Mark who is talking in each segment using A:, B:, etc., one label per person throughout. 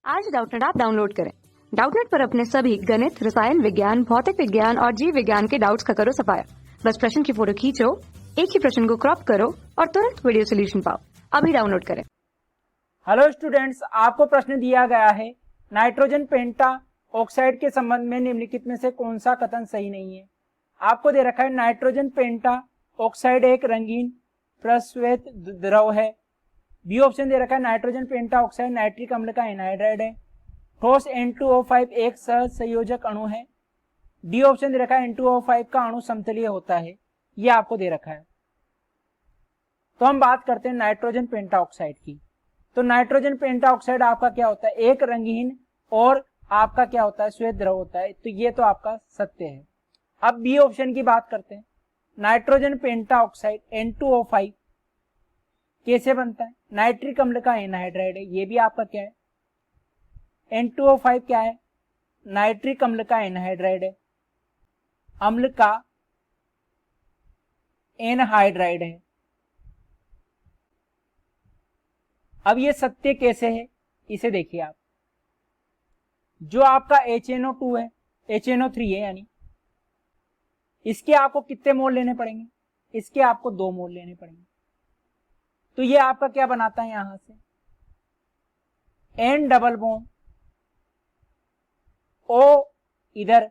A: आज Doubtnut app download करें। Doubtnut पर अपने सभी गणित, रसायन विज्ञान, भौतिक विज्ञान और जीव विज्ञान के डाउट्स का करो सफाया। बस प्रश्न की फोटो खींचो, एक ही प्रश्न को क्रॉप करो और तुरंत वीडियो सोल्यूशन पाओ। अभी डाउनलोड करें।
B: हेलो स्टूडेंट्स, आपको प्रश्न दिया गया है नाइट्रोजन पेंटा ऑक्साइड के संबंध में निम्नलिखित में से कौन सा कथन सही नहीं है। आपको दे रखा है नाइट्रोजन पेंटा ऑक्साइड एक रंगीन प्रश्वेत द्रव है। बी ऑप्शन दे रखा है नाइट्रोजन पेंटा ऑक्साइड नाइट्रिक अम्ल का एनहाइड्राइड है। ठोस N2O5 एक सहसंयोजक अणु है। डी ऑप्शन दे रखा है N2O5 का अणु समतलीय होता है। ये आपको दे रखा है। तो हम बात करते हैं नाइट्रोजन पेंटा ऑक्साइड की। तो नाइट्रोजन पेंटा ऑक्साइड आपका क्या होता है, एक रंगीन और आपका क्या होता है, श्वेत द्रव होता है। तो ये तो आपका सत्य है। अब बी ऑप्शन की बात करते हैं। नाइट्रोजन पेंटा ऑक्साइड N2O5 कैसे बनता है, नाइट्रिक अम्ल का एनहाइड्राइड है। ये भी आपका क्या है, N2O5 क्या है, नाइट्रिक अम्ल का एनहाइड्राइड है, अम्ल का एनहाइड्राइड है। अब ये सत्य कैसे है, इसे देखिए आप। जो आपका HNO2 है, HNO3 है, यानी इसके आपको कितने मोल लेने पड़ेंगे, इसके आपको 2 मोल लेने पड़ेंगे। तो ये आपका क्या बनाता है, यहां से N डबल बॉन्ड O इधर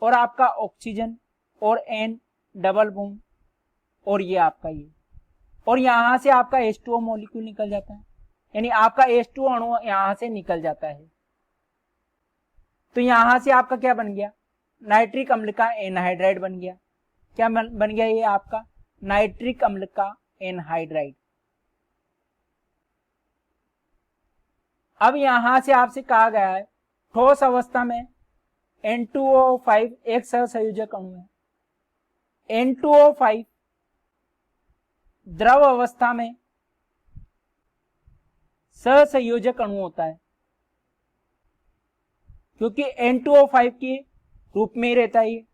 B: और आपका ऑक्सीजन और N डबल बॉन्ड और ये आपका ये, और यहां से आपका H2O मॉलिक्यूल निकल जाता है, यानी आपका H2O अणु यहां से निकल जाता है। तो यहां से आपका क्या बन गया, नाइट्रिक अम्ल का एनहाइड्राइड बन गया। क्या बन गया, ये आपका नाइट्रिक अम्ल का एनहाइड्राइड। अब यहां से आपसे कहा गया है ठोस अवस्था में N2O5 एक सहसंयोजक अणु है। N2O5 द्रव अवस्था में सहसंयोजक अणु होता है, क्योंकि N2O5 के रूप में ही रहता है ये।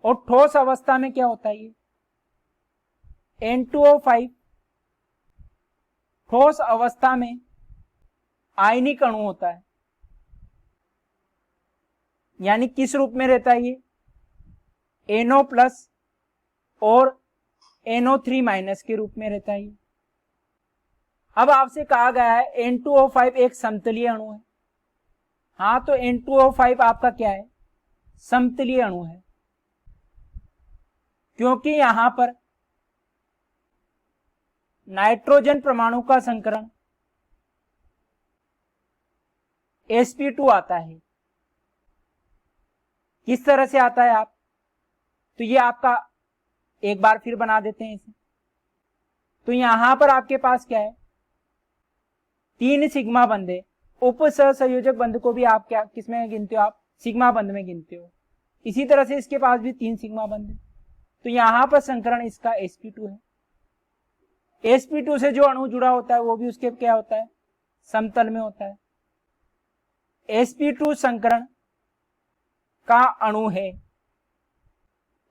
B: और ठोस अवस्था में क्या होता है, ये N2O5 ठोस अवस्था में आयनिक अणु होता है, यानी किस रूप में रहता है ये, NO+ और NO3- के रूप में रहता है ये। अब आपसे कहा गया है N2O5 एक समतलीय अणु है। हाँ, तो N2O5 आपका क्या है, समतलीय अणु है, क्योंकि यहां पर नाइट्रोजन परमाणु का संकरण sp2 आता है। किस तरह से आता है आप, तो ये आपका एक बार फिर बना देते हैं इसे। तो यहां पर आपके पास क्या है, 3 सिग्मा बंध है। उप सहसंयोजक बंध को भी आप क्या किसमें गिनते हो, आप सिग्मा बंध में गिनते हो। इसी तरह से इसके पास भी 3 सिग्मा बंध है। तो यहां पर संकरण इसका sp2 है। sp2 से जो अणु जुड़ा होता है वो भी उसके क्या होता है, समतल में होता है। sp2 संकरण का अणु है,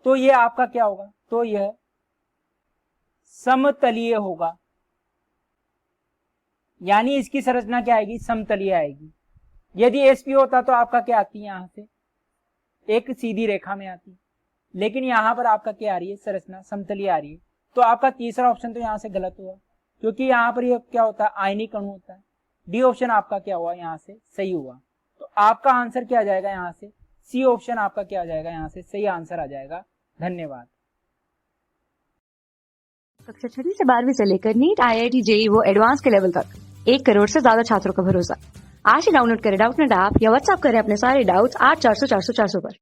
B: तो ये आपका क्या होगा, तो यह समतलीय होगा, यानी इसकी संरचना क्या आएगी, समतलीय आएगी। यदि sp होता तो आपका क्या आती है, यहां से एक सीधी रेखा में आती, लेकिन यहां पर आपका क्या आ रही है, संरचना समतलीय आ रही है। तो आपका तीसरा ऑप्शन तो यहां से गलत हुआ, क्योंकि यहां पर ये क्या होता है, आयनिक अणु होता है। डी ऑप्शन आपका क्या हुआ, यहां से सही हुआ। तो आपका आंसर क्या आ जाएगा, यहां से सी ऑप्शन आपका क्या आ जाएगा, यहां से सही आंसर आ जाएगा। धन्यवाद।
A: कक्षा 6 से 12वीं से लेकर नीट, IIT, JEE वो एडवांस के लेवल तक 1 करोड़ से ज्यादा छात्रों का भरोसा। आज ही डाउनलोड करें डाउटनेट ऐप या व्हाट्सएप करें अपने सारे डाउट्स 8400 400 400 पर।